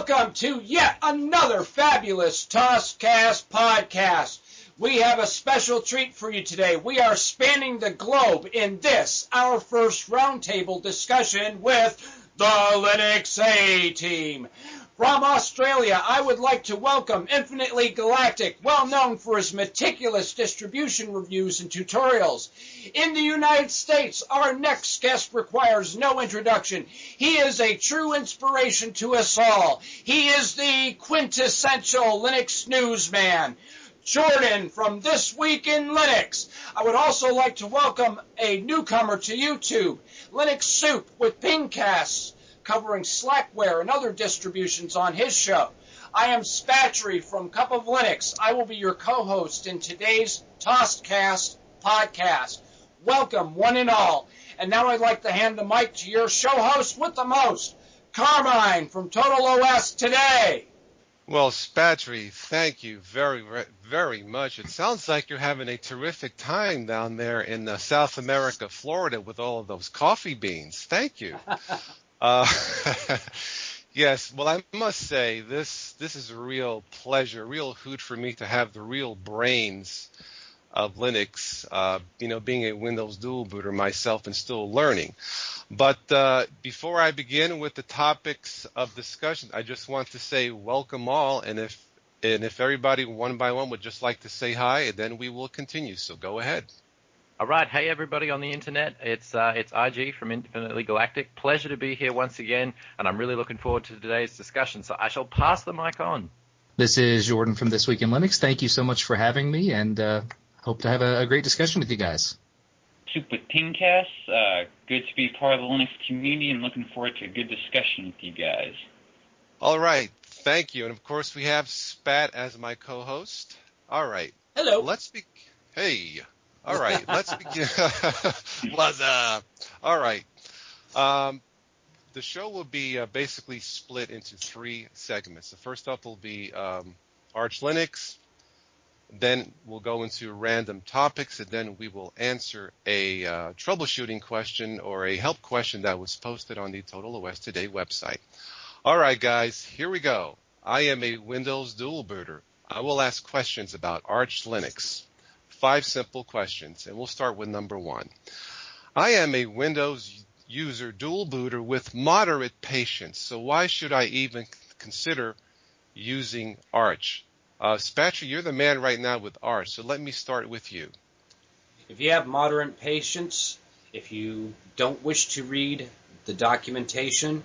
Welcome to yet another fabulous Toscast podcast. We have a special treat for you today. We are spanning the globe in this, our first roundtable discussion with the Linux A-Team. From Australia, I would like to welcome Infinitely Galactic, well known for his meticulous distribution reviews and tutorials. In the United States, our next guest requires no introduction. He is a true inspiration to us all. He is the quintessential Linux newsman, Jordan from This Week in Linux. I would also like to welcome a newcomer to YouTube, Linux Soup with Pingcasts, covering Slackware and other distributions on his show. I am Spatry from Cup of Linux. I will be your co-host in today's Toscast podcast. Welcome, one and all. And now I'd like to hand the mic to your show host with the most, Carmine from Total OS Today. Well, Spatry, thank you very, very much. It sounds like you're having a terrific time down there in South America, Florida, with all of those coffee beans. Thank you. Yes, well, I must say this is a real pleasure, real hoot for me to have the real brains of Linux, being a Windows dual booter myself and still learning. But before I begin with the topics of discussion, I just want to say welcome all, and if everybody one by one would just like to say hi, then we will continue. So go ahead. All right. Hey, everybody on the internet. It's IG from Infinitely Galactic. Pleasure to be here once again, and I'm really looking forward to today's discussion. So I shall pass the mic on. This is Jordan from This Week in Linux. Thank you so much for having me, and hope to have a great discussion with you guys. Soup with Pingcasts. Good to be part of the Linux community, and looking forward to a good discussion with you guys. All right. Thank you. And, of course, we have Spat as my co-host. All right. Hello. Hey. All right, let's begin. What's up? All right. The show will be basically split into three segments. The first up will be Arch Linux. Then we'll go into random topics, and then we will answer a troubleshooting question or a help question that was posted on the Total OS Today website. All right, guys, here we go. I am a Windows dual booter. I will ask questions about Arch Linux. 5 simple questions, and we'll start with number 1. I am a Windows user dual booter with moderate patience, so why should I even consider using Arch? Spatry, you're the man right now with Arch, so let me start with you. If you have moderate patience, if you don't wish to read the documentation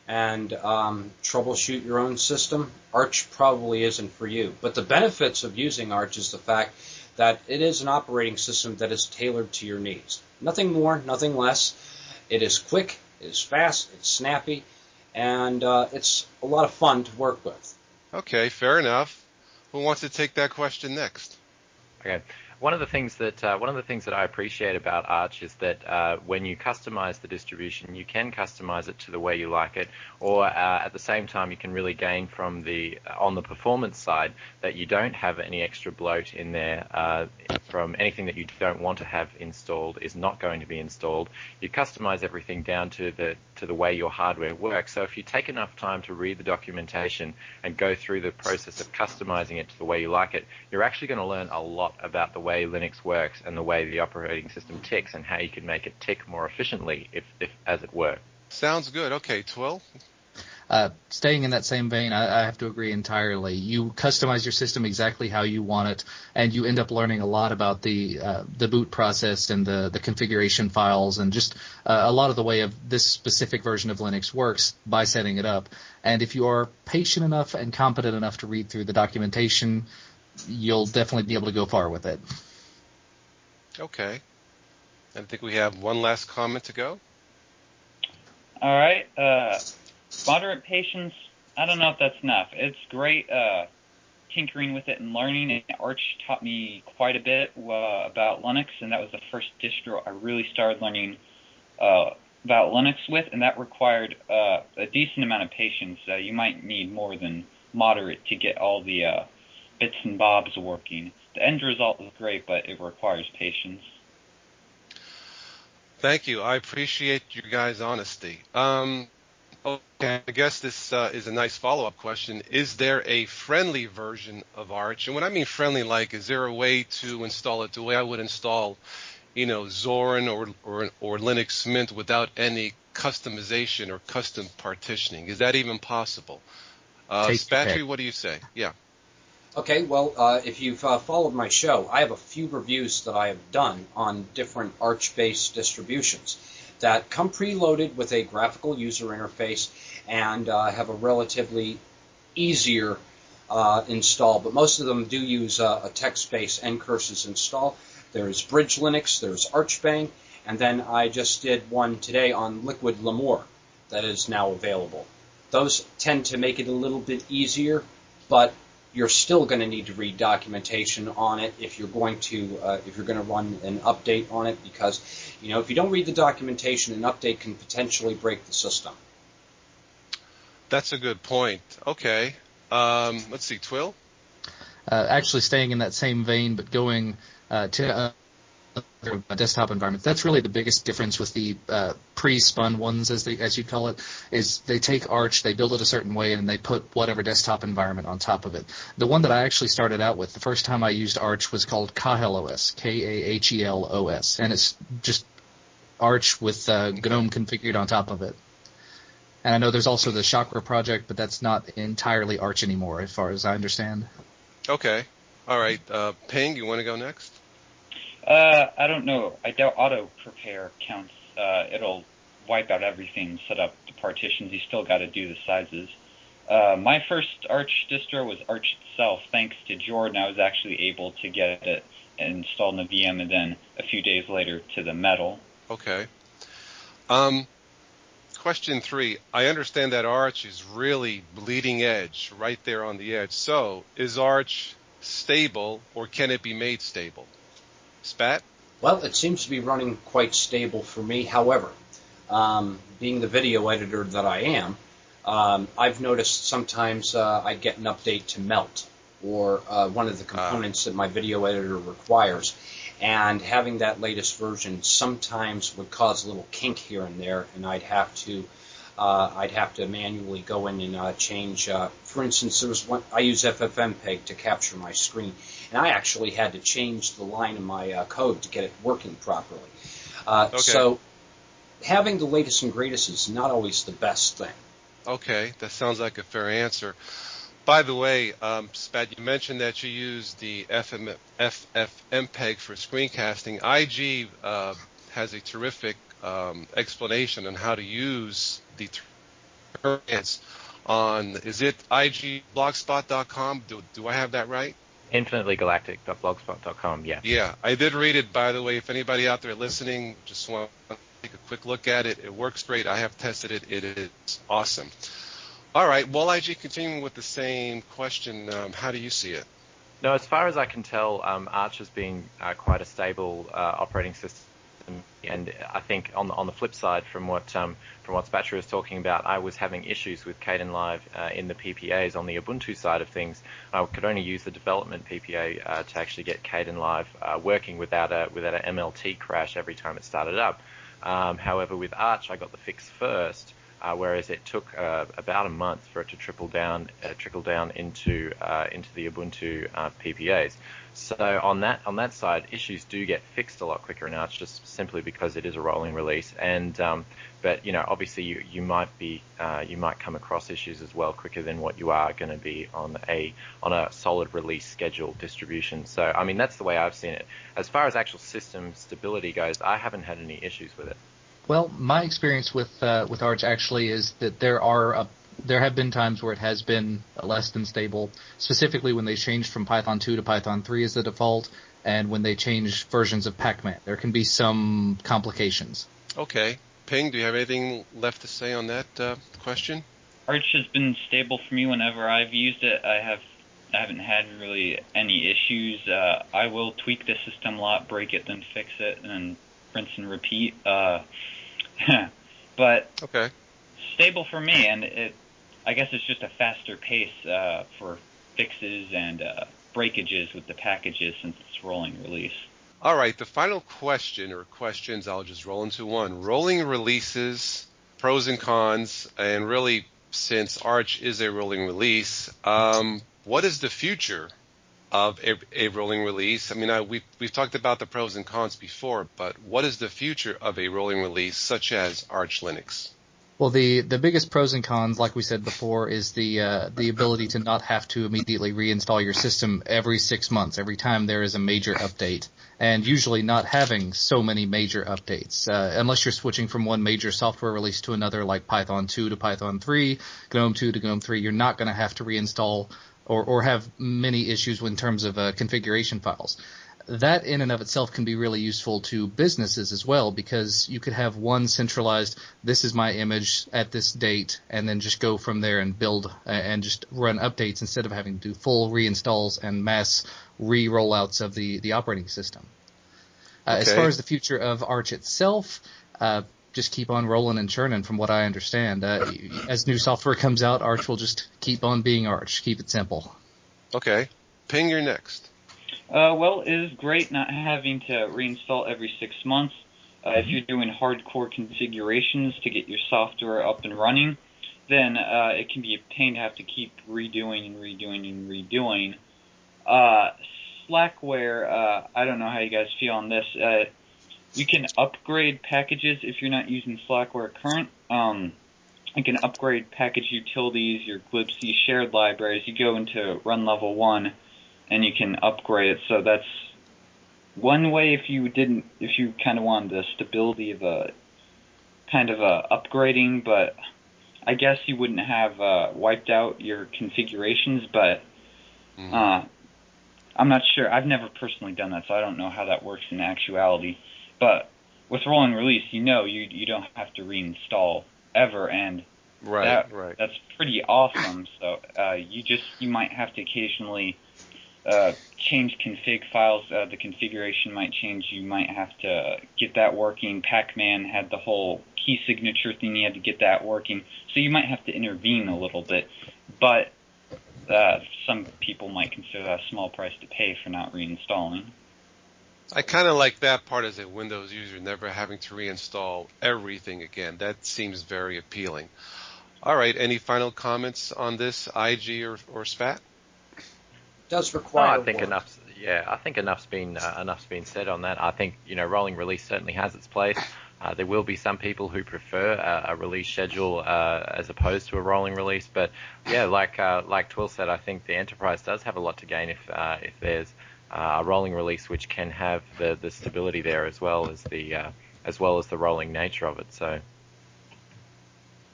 and troubleshoot your own system, Arch probably isn't for you. But the benefits of using Arch is the fact that it is an operating system that is tailored to your needs. Nothing more, nothing less. It is quick, it is fast, it's snappy, and it's a lot of fun to work with. Okay, fair enough. Who wants to take that question next? Okay. One of the things that I appreciate about Arch is that when you customize the distribution, you can customize it to the way you like it, or at the same time you can really gain from on the performance side that you don't have any extra bloat in there from anything that you don't want to have installed is not going to be installed. You customize everything down to the way your hardware works. So if you take enough time to read the documentation and go through the process of customizing it to the way you like it, you're actually going to learn a lot about the way Linux works and the way the operating system ticks and how you can make it tick more efficiently if as it were. Sounds good. Okay, Twill? Staying in that same vein, I have to agree entirely. You customize your system exactly how you want it, and you end up learning a lot about the boot process and the configuration files and just a lot of the way of this specific version of Linux works by setting it up. And if you are patient enough and competent enough to read through the documentation, you'll definitely be able to go far with it. Okay. I think we have one last comment to go. All right. Moderate patience, I don't know if that's enough. It's great tinkering with it and learning. And Arch taught me quite a bit about Linux, and that was the first distro I really started learning about Linux with, and that required a decent amount of patience. You might need more than moderate to get all the bits and bobs working. The end result is great, but it requires patience. Thank you. I appreciate your guys' honesty. Okay, I guess this is a nice follow-up question. Is there a friendly version of Arch? And when I mean friendly, like, is there a way to install it the way I would install, Zorin or Linux Mint without any customization or custom partitioning? Is that even possible? Take your pick. Spatry, what do you say? Yeah. Okay, well, if you've followed my show, I have a few reviews that I have done on different Arch-based distributions that come preloaded with a graphical user interface and have a relatively easier install, but most of them do use a text-based ncurses install. There's Bridge Linux, there's Archbang, and then I just did one today on Liquid Lemoore that is now available. Those tend to make it a little bit easier, but you're still going to need to read documentation on it if you're going to run an update on it, because if you don't read the documentation, an update can potentially break the system. That's a good point. Okay. Let's see, Twill? Actually, staying in that same vein, but going to desktop environments. That's really the biggest difference with the pre-spun ones, as you call it, is they take Arch, they build it a certain way, and they put whatever desktop environment on top of it. The one that I actually started out with, the first time I used Arch, was called KahelOS, K-A-H-E-L-O-S, and it's just Arch with GNOME configured on top of it. And I know there's also the Chakra project, but that's not entirely Arch anymore, as far as I understand. Okay. All right. Ping, you want to go next? I don't know. I doubt auto prepare counts. It'll wipe out everything, set up the partitions. You still got to do the sizes. My first Arch distro was Arch itself. Thanks to Jordan, I was actually able to get it installed in the VM and then a few days later to the metal. Okay. Question 3. I understand that Arch is really bleeding edge, right there on the edge. So, is Arch stable, or can it be made stable? Spat? Well, it seems to be running quite stable for me. However, being the video editor that I am, I've noticed sometimes I get an update to melt, or one of the components that my video editor requires. And having that latest version sometimes would cause a little kink here and there, and I'd have to manually go in and change. For instance, there was one I use FFmpeg to capture my screen, and I actually had to change the line in my code to get it working properly. Okay. So having the latest and greatest is not always the best thing. Okay, that sounds like a fair answer. By the way, Spat, you mentioned that you use the FFmpeg for screencasting. IG has a terrific explanation on how to use the terms on, is it igblogspot.com? Do I have that right? Infinitelygalactic.blogspot.com, yeah. Yeah, I did read it, by the way. If anybody out there listening just want to take a quick look at it, it works great. I have tested it. It is awesome. All right, well, IG, continuing with the same question, how do you see it? No, as far as I can tell, Arch has been quite a stable operating system, and I think on the flip side, from what Spatry was talking about, I was having issues with Kdenlive in the PPAs on the Ubuntu side of things. I could only use the development PPA to actually get Kdenlive working without a MLT crash every time it started up. However, with Arch, I got the fix first. Whereas it took about a month for it to trickle down into the Ubuntu PPAs. So on that side, issues do get fixed a lot quicker now. It's just simply because it is a rolling release, and but obviously you might come across issues as well quicker than what you are going to be on a solid release schedule distribution. So I mean, that's the way I've seen it. As far as actual system stability goes, I haven't had any issues with it. Well, my experience with Arch actually is that there have been times where it has been less than stable, specifically when they changed from Python 2 to Python 3 as the default, and when they change versions of Pacman. There can be some complications. Okay. Ping, do you have anything left to say on that question? Arch has been stable for me whenever I've used it. I haven't had really any issues. I will tweak the system a lot, break it, then fix it, and rinse and repeat. But okay. Stable for me, and I guess it's just a faster pace for fixes and breakages with the packages since it's rolling release. All right, the final question or questions, I'll just roll into one. Rolling releases pros and cons, and really, since Arch is a rolling release, what is the future of a rolling release? I mean, we've talked about the pros and cons before, but what is the future of a rolling release such as Arch Linux? Well, the biggest pros and cons, like we said before, is the ability to not have to immediately reinstall your system every 6 months, every time there is a major update, and usually not having so many major updates. Unless you're switching from one major software release to another, like Python 2 to Python 3, GNOME 2 to GNOME 3, you're not going to have to reinstall or have many issues in terms of configuration files. That in and of itself can be really useful to businesses as well, because you could have one centralized, this is my image at this date, and then just go from there and build and just run updates instead of having to do full reinstalls and mass re-rollouts of the operating system. As far as the future of Arch itself, just keep on rolling and churning from what I understand. As new software comes out, Arch will just keep on being Arch. Keep it simple. Okay. Ping, you're next. Well, it is great not having to reinstall every 6 months. If you're doing hardcore configurations to get your software up and running, then it can be a pain to have to keep redoing and redoing and redoing. Slackware, I don't know how you guys feel on this. You can upgrade packages if you're not using Slackware current. You can upgrade package utilities, your glibc shared libraries. You go into run level 1, and you can upgrade it. So that's one way if you kind of wanted the stability of a kind of upgrading, but I guess you wouldn't have wiped out your configurations, but I'm not sure. I've never personally done that, so I don't know how that works in actuality. But with rolling release, you don't have to reinstall ever, and that's pretty awesome. So you might have to occasionally change config files. The configuration might change. You might have to get that working. Pac-Man had the whole key signature thing. You had to get that working. So you might have to intervene a little bit. But some people might consider that a small price to pay for not reinstalling. I kind of like that part as a Windows user, never having to reinstall everything again. That seems very appealing. All right, any final comments on this, IG or Spat? Does require I think work. I think enough's been said on that. I think rolling release certainly has its place. There will be some people who prefer a release schedule as opposed to a rolling release, but yeah, like Twill said, I think the enterprise does have a lot to gain if there's a rolling release which can have the stability there as well as the rolling nature of it. So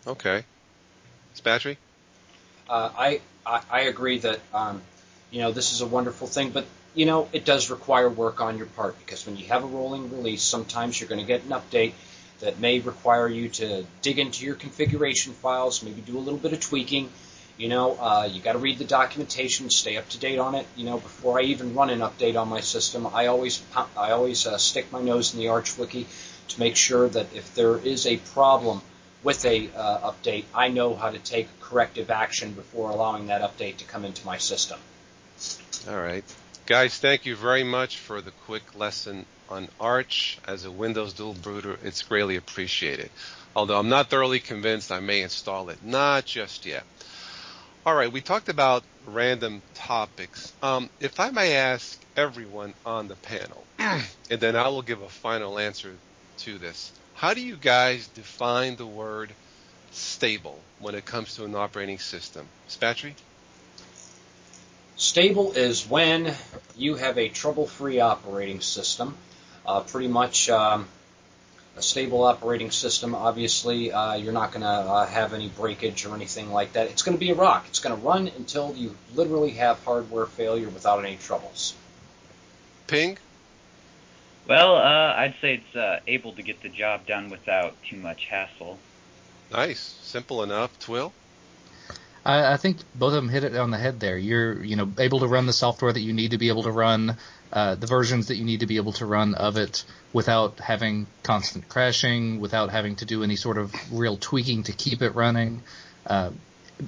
okay, Spatry? I agree that this is a wonderful thing, but it does require work on your part, because when you have a rolling release, sometimes you're going to get an update that may require you to dig into your configuration files, maybe do a little bit of tweaking. You got to read the documentation, stay up to date on it. Before I even run an update on my system, I always stick my nose in the Arch Wiki to make sure that if there is a problem with a update, I know how to take corrective action before allowing that update to come into my system. All right. Guys, thank you very much for the quick lesson on Arch. As a Windows dual booter, it's greatly appreciated. Although I'm not thoroughly convinced, I may install it. Not just yet. All right, we talked about random topics. If I may ask everyone on the panel, and then I will give a final answer to this. How do you guys define the word stable when it comes to an operating system? Spatry? Stable is when you have a trouble-free operating system. Pretty much a stable operating system, obviously, you're not going to have any breakage or anything like that. It's going to be a rock. It's going to run until you literally have hardware failure without any troubles. Ping? Well, I'd say it's able to get the job done without too much hassle. Nice. Simple enough. Twill? I think both of them hit it on the head there. You're able to run the software that you need to be able to run, the versions that you need to be able to run of it without having constant crashing, without having to do any sort of real tweaking to keep it running.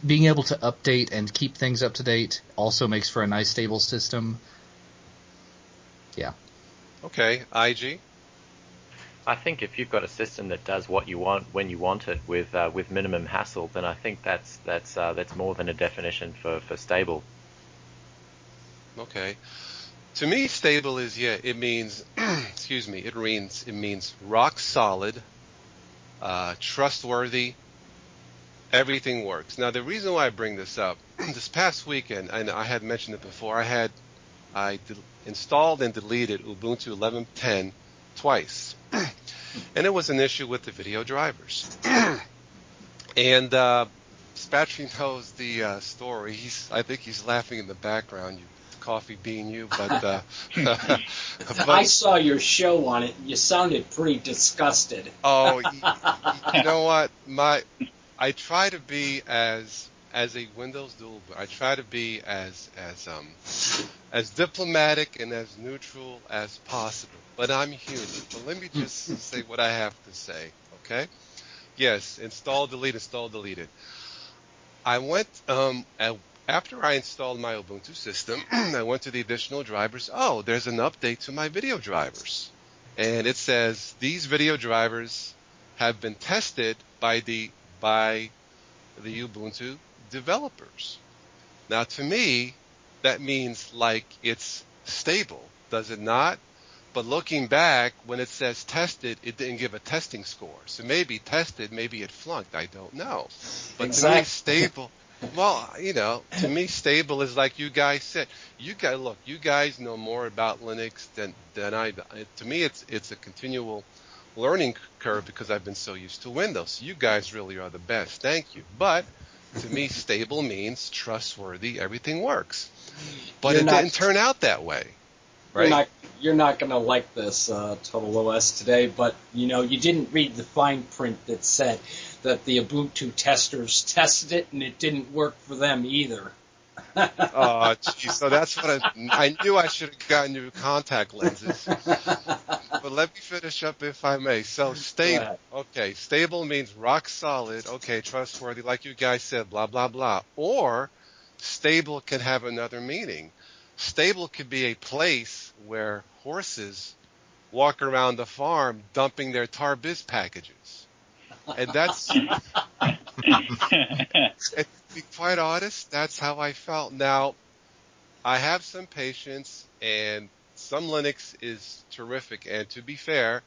Being able to update and keep things up to date also makes for a nice stable system. Yeah. Okay. IG? I think if you've got a system that does what you want when you want it with minimum hassle, then I think that's more than a definition for stable. Okay. To me, stable is, it means, excuse me, it means rock solid, trustworthy, everything works. Now, the reason why I bring this up, this past weekend, and I had mentioned it before, installed and deleted Ubuntu 11.10 twice. And it was an issue with the video drivers. And Spatry knows the story. I think he's laughing in the background, you coffee bean you, but I saw your show on it, and you sounded pretty disgusted. oh, you know what? I try to be as a Windows dual, but I try to be as diplomatic and as neutral as possible. But I'm human. But let me just say what I have to say, okay? Yes, install, delete, install, deleted. I went after I installed my Ubuntu system, I went to the additional drivers. Oh, there's an update to my video drivers. And it says these video drivers have been tested by the Ubuntu developers. Now, to me, that means like it's stable, does it not? But looking back, when it says tested, it didn't give a testing score. So maybe tested, maybe it flunked. I don't know. But Exactly. To me, stable. Well, to me, stable is like you guys said. You guys know more about Linux than I do. To me, it's a continual learning curve because I've been so used to Windows. You guys really are the best. Thank you. But to me, stable means trustworthy. Everything works. But it didn't turn out that way. Right? You're not going to like this, Total OS today, but you didn't read the fine print that said that the Ubuntu testers tested it and it didn't work for them either. Oh, geez. So that's what I knew I should have gotten new contact lenses. But let me finish up if I may. So stable. Okay, stable means rock solid. Okay, trustworthy, like you guys said, blah, blah, blah. Or stable can have another meaning. Stable could be a place where horses walk around the farm dumping their tar biz packages. And that's, and to be quite honest, that's how I felt. Now, I have some patience, and some Linux is terrific. And to be fair,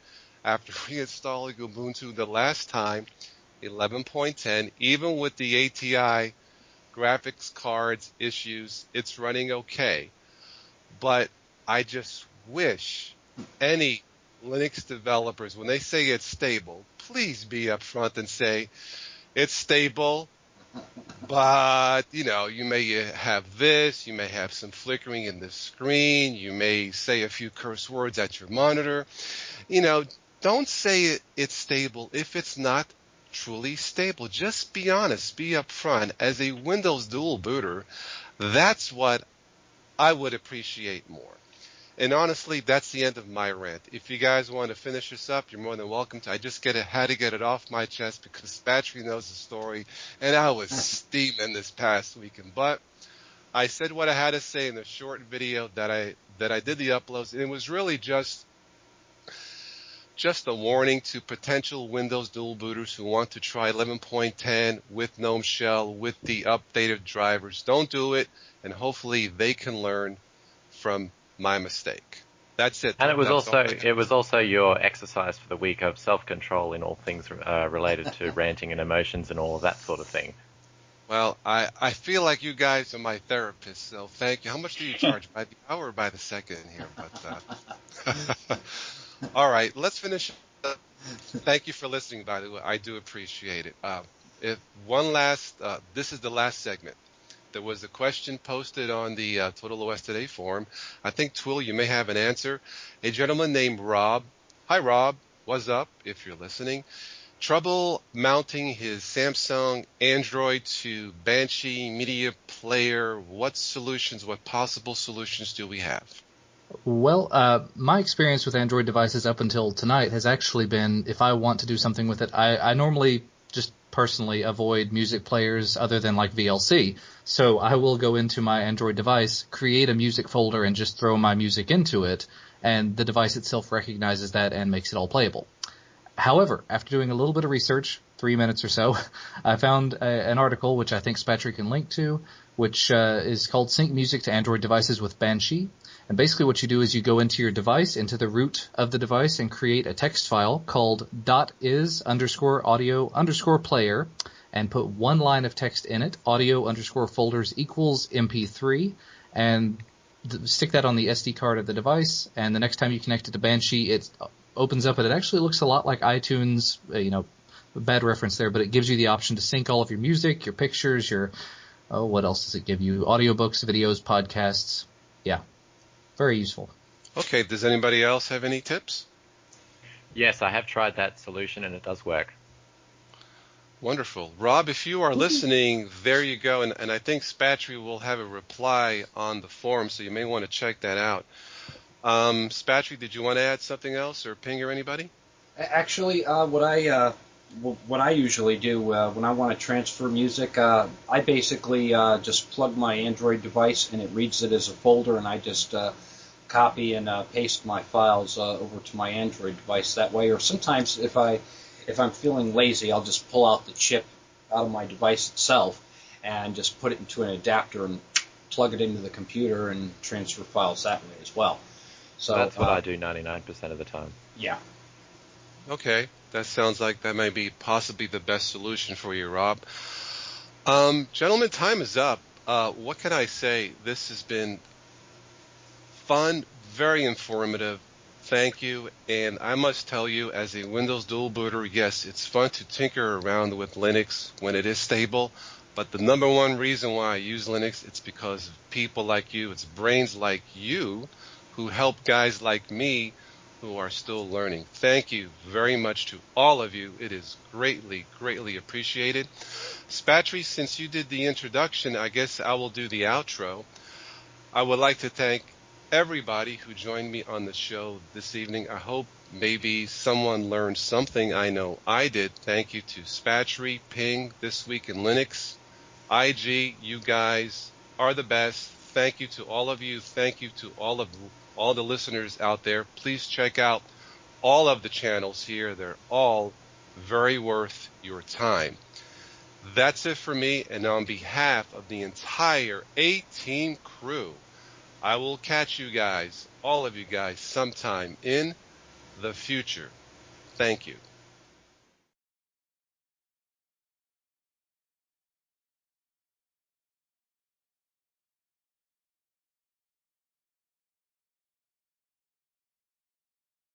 after reinstalling Ubuntu the last time, 11.10, even with the ATI graphics cards issues, it's running okay. But I just wish any Linux developers, when they say it's stable, please be upfront and say it's stable, but you may have this, you may have some flickering in the screen, you may say a few curse words at your monitor. Don't say it's stable if it's not truly stable. Just be honest, be upfront. As a Windows dual booter, that's what I would appreciate more. And honestly, that's the end of my rant. If you guys want to finish this up, you're more than welcome to. I just had to get it off my chest because Spatry knows the story, and I was steaming this past weekend. But I said what I had to say in the short video that I did the uploads, and it was really just a warning to potential Windows dual booters who want to try 11.10 with GNOME Shell, with the updated drivers. Don't do it, and hopefully they can learn from my mistake. That's it. And it was also your exercise for the week of self-control in all things related to ranting and emotions and all of that sort of thing. Well, I feel like you guys are my therapist, so thank you. How much do you charge, by the hour or by the second here? But all right, let's finish up. Thank you for listening, by the way. I do appreciate it. This is the last segment. There was a question posted on the Total OS Today forum. I think, Twill, you may have an answer. A gentleman named Rob. Hi, Rob. What's up, if you're listening? Trouble mounting his Samsung Android to Banshee media player. What possible solutions do we have? Well, my experience with Android devices up until tonight has actually been, if I want to do something with it, I normally just personally avoid music players other than like VLC. So I will go into my Android device, create a music folder, and just throw my music into it. and the device itself recognizes that and makes it all playable. However, after doing a little bit of research, 3 minutes or so, I found an article which I think Spatry can link to, which is called Sync Music to Android Devices with Banshee. And basically what you do is you go into your device, into the root of the device, and create a text file called .is_audio_player, and put one line of text in it, audio_folders equals MP3, and stick that on the SD card of the device, and the next time you connect it to Banshee, it opens up, and it actually looks a lot like iTunes, bad reference there, but it gives you the option to sync all of your music, your pictures, what else does it give you? Audiobooks, videos, podcasts. Yeah, very useful. Okay, does anybody else have any tips? Yes, I have tried that solution and it does work. Wonderful. Rob, if you are listening, there you go. And I think Spatry will have a reply on the forum, so you may want to check that out. Spatry, did you want to add something else, or Ping or anybody? Actually, what I usually do when I want to transfer music, I basically just plug my Android device and it reads it as a folder, and I just copy and paste my files over to my Android device that way. Or sometimes if I'm feeling lazy, I'll just pull out the chip out of my device itself and just put it into an adapter and plug it into the computer and transfer files that way as well. So that's what I do 99% of the time. Yeah. Okay, that sounds like that may be possibly the best solution for you, Rob. Gentlemen, time is up. What can I say? This has been fun, very informative. Thank you. And I must tell you, as a Windows dual booter, yes, it's fun to tinker around with Linux when it is stable. But the number one reason why I use Linux, it's because of people like you. It's brains like you who help guys like me who are still learning. Thank you very much to all of you. It is greatly, greatly appreciated. Spatry, since you did the introduction, I guess I will do the outro. I would like to thank everybody who joined me on the show this evening. I hope maybe someone learned something. I know I did. Thank you to Spatry, Ping, This Week in Linux, IG. You guys are the best. Thank you to all of you. Thank you to all the listeners out there. Please check out all of the channels here. They're all very worth your time. That's it for me, and on behalf of the entire A-Team crew, I will catch you guys, all of you guys, sometime in the future. Thank you.